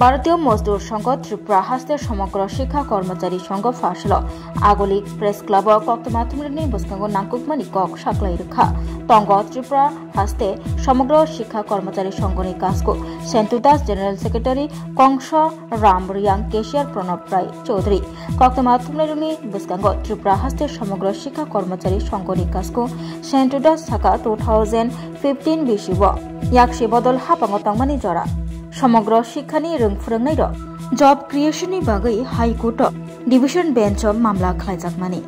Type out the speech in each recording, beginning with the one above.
ভারতীয় মজদুর সংঘ ত্রিপুরা হাস্তে সমগ্র শিক্ষা কর্মচারী সংঘ ফাসল আগলিক প্রেস ক্লাব কক্তমাথুমনি বসকাঙ্গ নাংকুকমানি কক সাকলাই রেখা তঙ্গ ত্রিপুরা হাস্তে সমগ্র শিক্ষা কর্মচারী সংঘনি কাজকো Sentu Das general secretary Kangsa Ram Reang cashier Pranab Roy Chowdhury কক্তমাথুমনি বসকাঙ্গ ত্রিপুরা হাস্তে সমগ্র শিক্ষা কর্মচারী সংঘনি কাজকো সেন্টুদাস সাকা 2015 বিশিব ইয়াকসি বদল হাপাঙ্গ তংমানি জরা সমগ্র শিক্ষানি रोंफोरोंनाय जब क्रिएशननि बागै हाइकोर्ट डिविजन बेंच मामला खालायजाकमानि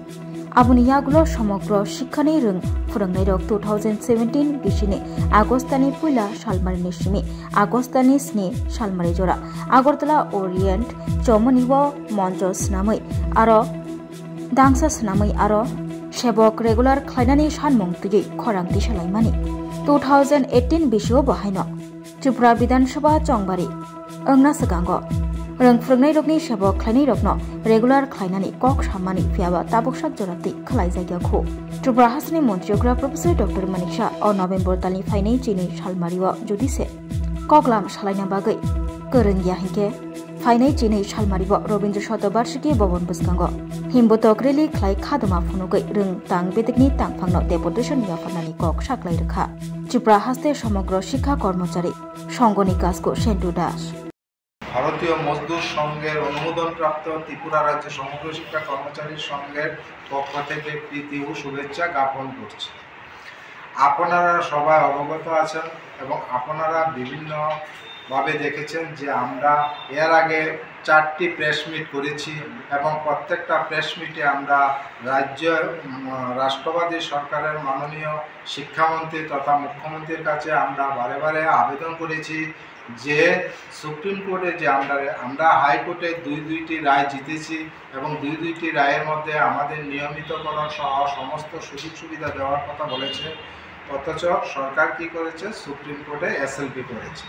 आबुनि यागुलो समग्र शिक्षानि रोंफोरोंनाय 2017 बिसिनि आगस्टनि पहिला सालमारिनि सिमि आगस्टनि 7 सालमारि जरा आगरतला ओरिएंट चमनिव मंच स्नामै आरो दांसा स्नामै आरो सेबक रेगुलार खालायनानै सानमंतुयै खरांथि सालायमानि 2018 बिसिआव बाहायनो त्रिपुरा विधानसभा चंबारी अंगना सगांग रोंफोरोंनाय रगनि सेबक खालायनाय रगनो रेगुलार खालायनानै कक सामानि फियाबा ताबकसाक जराति खालाय जायगाखौ त्रिपुरा हासनि मन्त्रिग्रा प्रफेसर डॉक्टर मानिक शाह अ नभेम्बर तालनि फाइनाय चिनि सालमारिवा जुदिसे कगलाम सालायना बागै गोरोंगिया हिंके फाइनाय चिनि सालमारिवा रवीन्द्र शतबार्षिकी भवन बसकांग हिमबतक रेलि खालाय खादमा फुनुगै रों तां बेदकनि तांफांनो डेपुटेशन याफानानि कक साकलाय रेखा त्रिपुरा हास्ते समग्र शिक्षा कर्मचारी संघनि काजको सेंटू दास ভারতীয় মজদুর সংঘের অনুমোদনপ্রাপ্ত ত্রিপুরা রাজ্য সমগ্র শিক্ষা কর্মচারী সংঘের পক্ষ থেকে প্রীতি ও শুভেচ্ছা জ্ঞাপন করছি। আপনারা সবাই অবগত আছেন এবং আপনারা বিভিন্নভাবে দেখেছেন যে আমরা এর আগে 4টি প্রেস মিট করেছি এবং প্রত্যেকটা প্রেস মিটে আমরা রাষ্ট্রবাদী সরকারের মাননীয় শিক্ষামন্ত্রী তথা মুখ্যমন্ত্রীর কাছে আমরা বারে বারে আবেদন করেছি যে সুপ্রিম কোর্টে যে আমরা হাইকোর্টে দুইটি রায় জিতেছি এবং দুইটি রায়ের মধ্যে আমাদের নিয়মিতকরণ সহ সমস্ত সুযোগ সুবিধা দেওয়ার কথা বলেছে, অথচ সরকার কি করেছে, সুপ্রিম কোর্টে এসএলপি করেছে।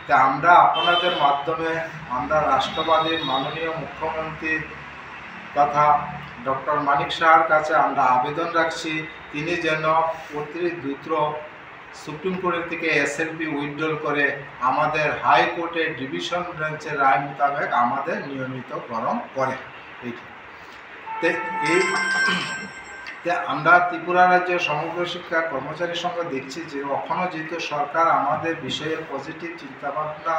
তা আমরা আপনাদের মাধ্যমে আমরা রাষ্ট্রবাদীর মাননীয় মুখ্যমন্ত্রী তথা ডক্টর মানিক শাহর কাছে আমরা আবেদন রাখছি তিনি যেন অতি দ্রুত সুপ্রিম কোর্টের থেকে এসএলপি উইথড্রল করে আমাদের হাইকোর্টের ডিভিশন বেঞ্চের রায় মোতাবেক আমাদের নিয়মিতকরণ করে। আমরা ত্রিপুরা রাজ্যের সমগ্র শিক্ষা কর্মচারী সংঘ দেখছি যে এখনও যেহেতু সরকার আমাদের বিষয়ে পজিটিভ চিন্তাভাবনা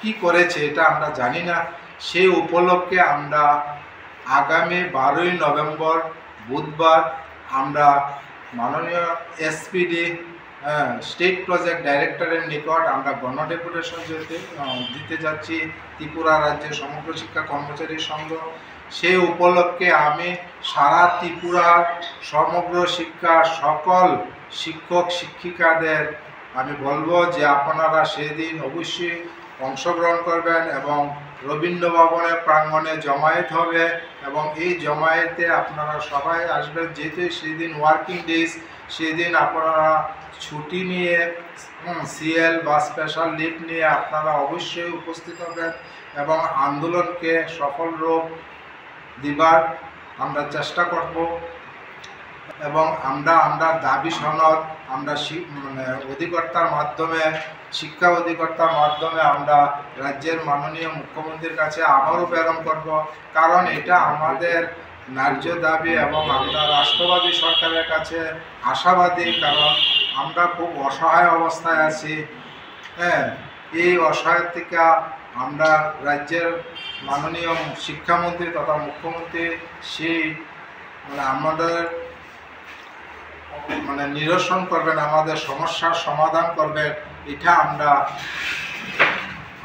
কি করেছে এটা আমরা জানি না, সেই উপলক্ষে আমরা আগামী 12ই নভেম্বর বুধবার আমরা মাননীয় এসপিডি স্টেট প্রজেক্ট ডাইরেক্টরের নিকট আমরা গণডেপুটেশন দিতে যাচ্ছি ত্রিপুরা রাজ্যের সমগ্র শিক্ষা কর্মচারী সংঘ। সেই উপলক্ষে আমি সারা ত্রিপুরার সমগ্র শিক্ষা সকল শিক্ষক শিক্ষিকাদের আমি বলবো যে আপনারা সেদিন অবশ্যই অংশগ্রহণ করবেন এবং রবীন্দ্র ভবনের প্রাঙ্গণে জমায়েত হবে এবং এই জমায়েতে আপনারা সবাই আসবেন। যেহেতু সেদিন ওয়ার্কিং ডেজ, সেদিন আপনারা ছুটি নিয়ে সিএল বা স্পেশাল লিভ নিয়ে আপনারা অবশ্যই উপস্থিত হবেন এবং আন্দোলনকে সফল রূপ দিবার আমরা চেষ্টা করব এবং আমরা দাবি সনদ আমরা অধিকর্তার মাধ্যমে শিক্ষা অধিকর্তার মাধ্যমে আমরা রাজ্যের মাননীয় মুখ্যমন্ত্রীর কাছে আবারও প্রেরণ করব, কারণ এটা আমাদের ন্যায্য দাবি এবং আমরা রাষ্ট্রবাদী সরকারের কাছে আশাবাদী, কারণ আমরা খুব অসহায় অবস্থায় আছি। এই অসহায় থেকে আমরা রাজ্যের মাননীয় শিক্ষামন্ত্রী তথা মুখ্যমন্ত্রী সেই আমাদের নিরসন করবেন, আমাদের সমস্যার সমাধান করবেন, এটা আমরা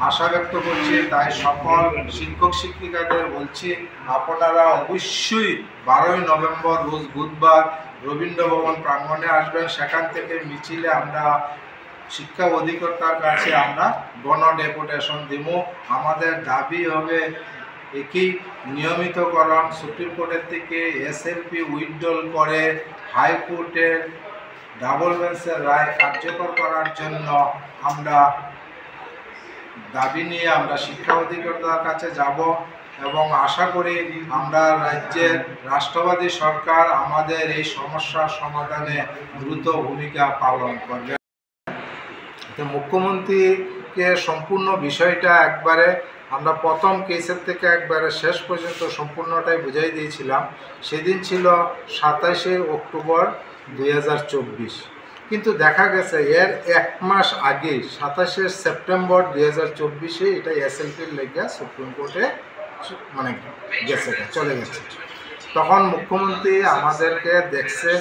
আশা ব্যক্ত করছি। তাই সকল শিক্ষক শিক্ষিকাদের বলছি আপনারা অবশ্যই 12ই নভেম্বর রোজ বুধবার রবীন্দ্র ভবন প্রাঙ্গণে আসবেন। সেখান থেকে মিছিলে আমরা শিক্ষা অধিকর্তার কাছে আমরা গণ ডেপুটেশন দিব। আমাদের দাবি হবে একই নিয়মিতকরণ, সুপ্রিম কোর্টের থেকে এসএলপি উইথড্রল করে হাইকোর্টের ডাবল বেঞ্চের রায় কার্যকর করার জন্য আমরা দাবি নিয়ে আমরা শিক্ষা অধিকর্তার কাছে যাব এবং আশা করি আমরা রাজ্যের রাষ্ট্রবাদী সরকার আমাদের এই সমস্যার সমাধানে দ্রুত ভূমিকা পালন করবে। মুখ্যমন্ত্রীকে সম্পূর্ণ বিষয়টা একবারে আমরা প্রথম কেসের থেকে একবারে শেষ পর্যন্ত সম্পূর্ণটাই বুঝাই দিয়েছিলাম। সেদিন ছিল 27শে অক্টোবর 2024, কিন্তু দেখা গেছে এর 1 মাস আগে 27শে সেপ্টেম্বর 2024 এটা এসএলপির লেগে সুপ্রিম কোর্টে মানে চলে গেছে। তখন মুখ্যমন্ত্রী আমাদেরকে দেখছে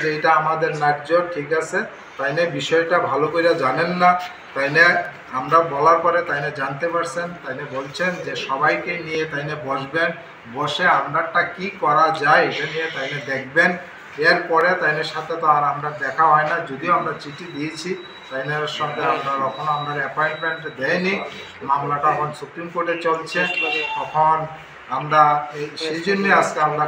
যে এটা আমাদের ন্যায্য, ঠিক আছে, তাই না বিষয়টা ভালো করে জানেন না, তাই না আমরা বলার পরে তাই না জানতে পারছেন, তাই না বলছেন যে সবাইকে নিয়ে তাই না বসবেন, বসে আপনারটা কি করা যায় এটা নিয়ে তাই না দেখবেন। এরপরে তাইনের সাথে তো আর আমরা দেখা হয় না, যদিও আমরা চিঠি দিয়েছি, তাইনের সাথে আমরা কখনো আমরা অ্যাপয়েন্টমেন্ট দেয়নি। মামলাটা এখন সুপ্রিম কোর্টে চলছে। তখন আমরা সেই জন্যে আজকে আমরা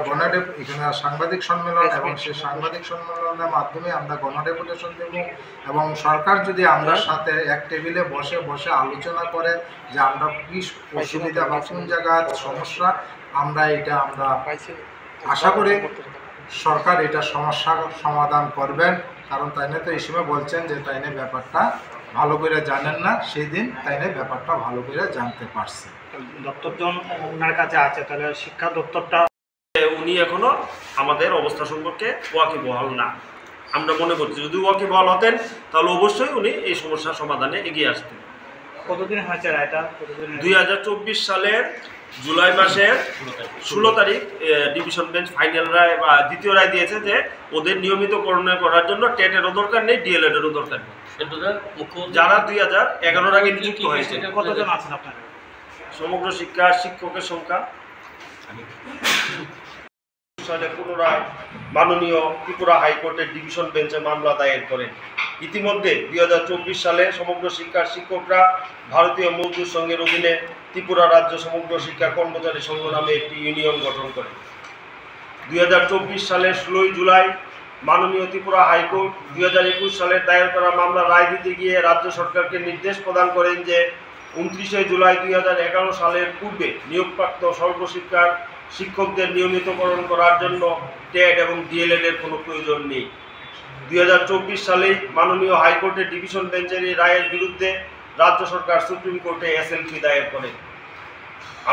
এখানে সাংবাদিক সম্মেলন, এবং সেই সাংবাদিক সম্মেলনের মাধ্যমে আমরা গণডেপুটেশন দেব, এবং সরকার যদি আমরা সাথে এক টেবিলে বসে আলোচনা করে যে আমরা কি অসুবিধা বা কোন জায়গার সমস্যা, আমরা আশা করি সরকার এটা সমস্যার সমাধান করবেন। কারণ তাইনে তো এই সময় বলছেন যে তাইনে ব্যাপারটা ভালো করে জানেন না, সেই দিন তাইনে ব্যাপারটা ভালো করে জানতে পারছে। দপ্তর যখন ওনার কাছে আছে, তাহলে শিক্ষা দপ্তরটা উনি এখনো আমাদের অবস্থা সম্পর্কে ওয়াকিবহাল না। আমরা মনে করছি যদি ওয়াকিবহাল হতেন তাহলে অবশ্যই উনি এই সমস্যার সমাধানে এগিয়ে আসতেন। কতদিন হয়েছে রায়টা? 2024 সালের জুলাই মাসের 16 তারিখ ডিভিশন বেঞ্চ ফাইনাল রায় বা দ্বিতীয় রায় দিয়েছে যে ওদের নিয়মিতকরণ করার জন্য টেটেরও দরকার নেই, ডিএলএডেরও দরকার নেই। যারা 2011 আগে নিযুক্ত হয়েছে। কতজন আছেন আপনারা? সমগ্র শিক্ষা শিক্ষকের সংখ্যা সালে পুনরায় মাননীয় ত্রিপুরা হাইকোর্টের ডিভিশন বেঞ্চে মামলা দায়ের করেন। ইতিমধ্যে 2024 সালে সমগ্র শিক্ষার শিক্ষকরা ভারতীয় মজদুর সংঘের অধীনে ত্রিপুরা রাজ্য সমগ্র শিক্ষা কর্মচারী সংঘ নামে একটি ইউনিয়ন গঠন করে। 2024 সালের 16 জুলাই মাননীয় ত্রিপুরা হাইকোর্ট 2021 সালের দায়ের করা মামলা রায় দিতে গিয়ে রাজ্য সরকারকে নির্দেশ প্রদান করেন যে 29শে জুলাই 2011 সালের পূর্বে নিয়োগপ্রাপ্ত সর্বশিক্ষার শিক্ষকদের নিয়মিতকরণ করার জন্য টেট এবং ডিএলএড এর কোনো প্রয়োজন নেই। 2024 সালেই মাননীয় হাইকোর্টের ডিভিশন বেঞ্চের এই রায়ের বিরুদ্ধে রাজ্য সরকার সুপ্রিম কোর্টে এসএলপি দায়ের করে।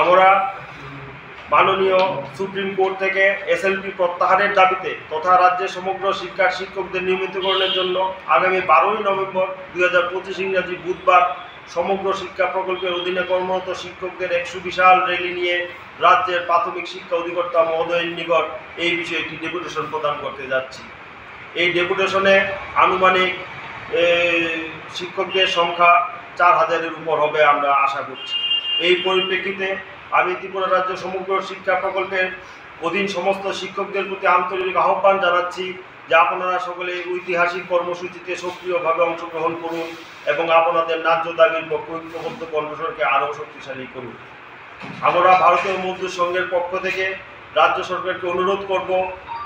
আমরা মাননীয় সুপ্রিম কোর্ট থেকে এসএলপি প্রত্যাহারের দাবিতে তথা রাজ্যের সমগ্র শিক্ষার শিক্ষকদের নিয়মিতকরণের জন্য আগামী 12ই নভেম্বর 2025 ইংরাজি বুধবার সমগ্র শিক্ষা প্রকল্পের অধীনে কর্মরত শিক্ষকদের এক সুবিশাল র্যালি নিয়ে রাজ্যের প্রাথমিক শিক্ষা অধিকর্তা মহোদয়ের নিকট এই বিষয়ে একটি ডেপুটেশন প্রদান করতে যাচ্ছি। এই ডেপুটেশনে আনুমানিক শিক্ষকদের সংখ্যা 4000-এর উপর হবে আমরা আশা করছি। এই পরিপ্রেক্ষিতে আমি ত্রিপুরা রাজ্য সমগ্র শিক্ষা প্রকল্পের অধীন সমস্ত শিক্ষকদের প্রতি আন্তরিক আহ্বান জানাচ্ছি যে আপনারা সকলে ঐতিহাসিক কর্মসূচিতে সক্রিয়ভাবে অংশগ্রহণ করুন এবং আপনাদের ন্যায্য দাবির পক্ষে ঐক্যবদ্ধ কণ্ঠস্বরকে আরও শক্তিশালী করুন। আমরা ভারতীয় মজদুর সংঘের পক্ষ থেকে রাজ্য সরকারকে অনুরোধ করব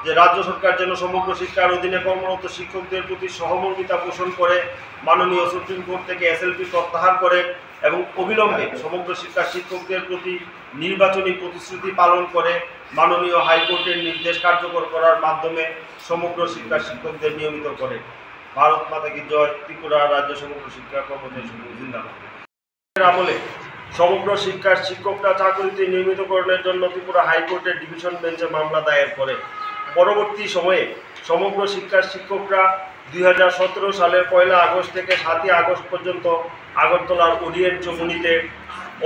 যে রাজ্য সরকার যেন সমগ্র শিক্ষার অধীনে কর্মরত শিক্ষকদের প্রতি সহমর্মিতা পোষণ করে মাননীয় সুপ্রিম কোর্ট থেকে এসএলপি প্রত্যাহার করে এবং অবিলম্বে সমগ্র শিক্ষার শিক্ষকদের প্রতি নির্বাচনী প্রতিশ্রুতি পালন করে মাননীয় হাইকোর্টের নির্দেশ কার্যকর করার মাধ্যমে সমগ্র শিক্ষার শিক্ষকদের নিয়মিত করে। ভারত মাতা কি জয়। ত্রিপুরা রাজ্য সমগ্র শিক্ষা কর্মচারী সংঘ জিন্দাবাদ। আমলে সমগ্র শিক্ষার শিক্ষকরা চাকরিতে নিয়মিতকরণের জন্য ত্রিপুরা হাইকোর্টের ডিভিশন বেঞ্চে মামলা দায়ের করে। পরবর্তী সময়ে সমগ্র শিক্ষার শিক্ষকরা 2017 সালের 1 আগস্ট থেকে 7 আগস্ট পর্যন্ত আগরতলার ওরিয়েন্ট চমুনিতে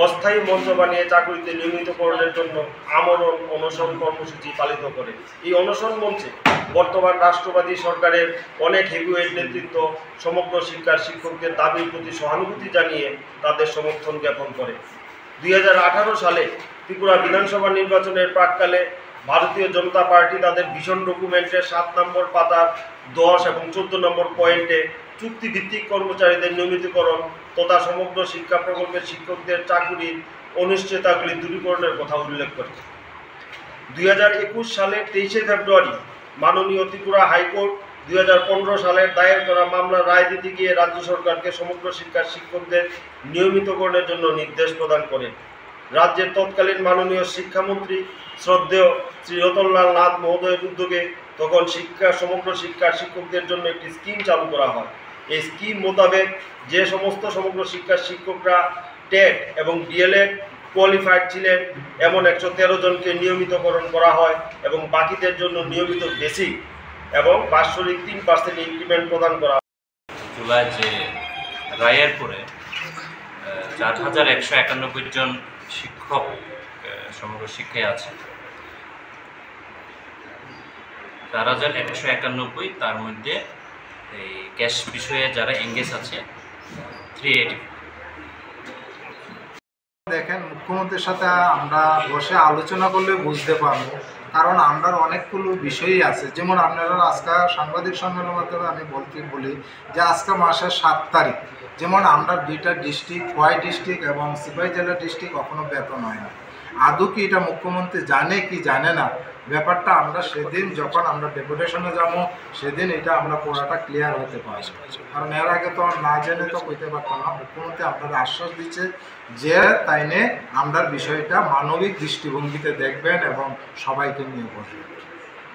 অস্থায়ী মঞ্চ বানিয়ে চাকরিতে নিয়মিতকরণের জন্য আমরণ অনশন কর্মসূচি পালিত করে। এই অনশন মঞ্চে বর্তমান রাষ্ট্রবাদী সরকারের অনেক হেভিওয়েট নেতৃত্ব সমগ্র শিক্ষার শিক্ষকদের দাবির প্রতি সহানুভূতি জানিয়ে তাদের সমর্থন জ্ঞাপন করে। 2018 সালে ত্রিপুরা বিধানসভা নির্বাচনের প্রাক্কালে ভারতীয় জনতা পার্টি তাদের ভিশন ডকুমেন্টের 7 নম্বর পাতার 10 এবং 14 নম্বর পয়েন্টে চুক্তিভিত্তিক কর্মচারীদের নিয়মিতকরণ তথা সমগ্র শিক্ষা প্রকল্পের শিক্ষকদের চাকরির অনিশ্চয়তাগুলি দূরীকরণের কথা উল্লেখ করে। 2021 সালের 23শে ফেব্রুয়ারি মাননীয় ত্রিপুরা হাইকোর্ট 2015 সালের দায়ের করা মামলার রায় দিতে গিয়ে রাজ্য সরকারকে সমগ্র শিক্ষার শিক্ষকদের নিয়মিতকরণের জন্য নির্দেশ প্রদান করেন। রাজ্যের তৎকালীন মাননীয় শিক্ষামন্ত্রী শ্রদ্ধেয় শ্রী রতনলাল নাথ মহোদয়ের উদ্যোগে তখন সমগ্র শিক্ষার শিক্ষকদের জন্য একটি স্কিম চালু করা হয়। এই স্কিম মোতাবেক যে সমস্ত সমগ্র শিক্ষার শিক্ষকরা টেট এবং ডিএলএড কোয়ালিফাইড ছিলেন এমন 113 জনকে নিয়মিতকরণ করা হয় এবং বাকিদের জন্য নিয়মিত বেসিক এবং বাৎসরিক 3% ইনক্রিমেন্ট প্রদান করা হয়। জুলাই যে রায়ের পরে 4191 জন শিক্ষক সমগ্র শিক্ষায় আছে। 4191, তার মধ্যে এই ক্যাশ বিষয়ে যারা এঙ্গেজ আছে 380। দেখেন, মুখ্যমন্ত্রীর সাথে আমরা বসে আলোচনা করলে বুঝতে পারবো, কারণ আমরা অনেকগুলো বিষয়ই আছে। যেমন আপনারা আজকে সাংবাদিক সম্মেলনের মাধ্যমে আমি বলি যে আজকে মাসের 7 তারিখ, যেমন আমরা 2টা ডিস্ট্রিক্ট, খোয়াই ডিস্ট্রিক্ট এবং সিপাহী জেলা ডিস্ট্রিক্ট কখনো বেতন হয় না। আদৌ কি এটা মুখ্যমন্ত্রী জানে কি জানে না, ব্যাপারটা আমরা সেদিন যখন আমরা ডেপুটেশনে যাবো সেদিন এটা আমরা পুরোটা ক্লিয়ার হতে পারবো। কারণ এর আগে তো না জেনে তো কইতে পারতাম না। মুখ্যমন্ত্রী আপনারা আশ্বাস দিচ্ছে যে তাইনে আমরা বিষয়টা মানবিক দৃষ্টিভঙ্গিতে দেখবেন এবং সবাইকে নিয়ে বসবেন।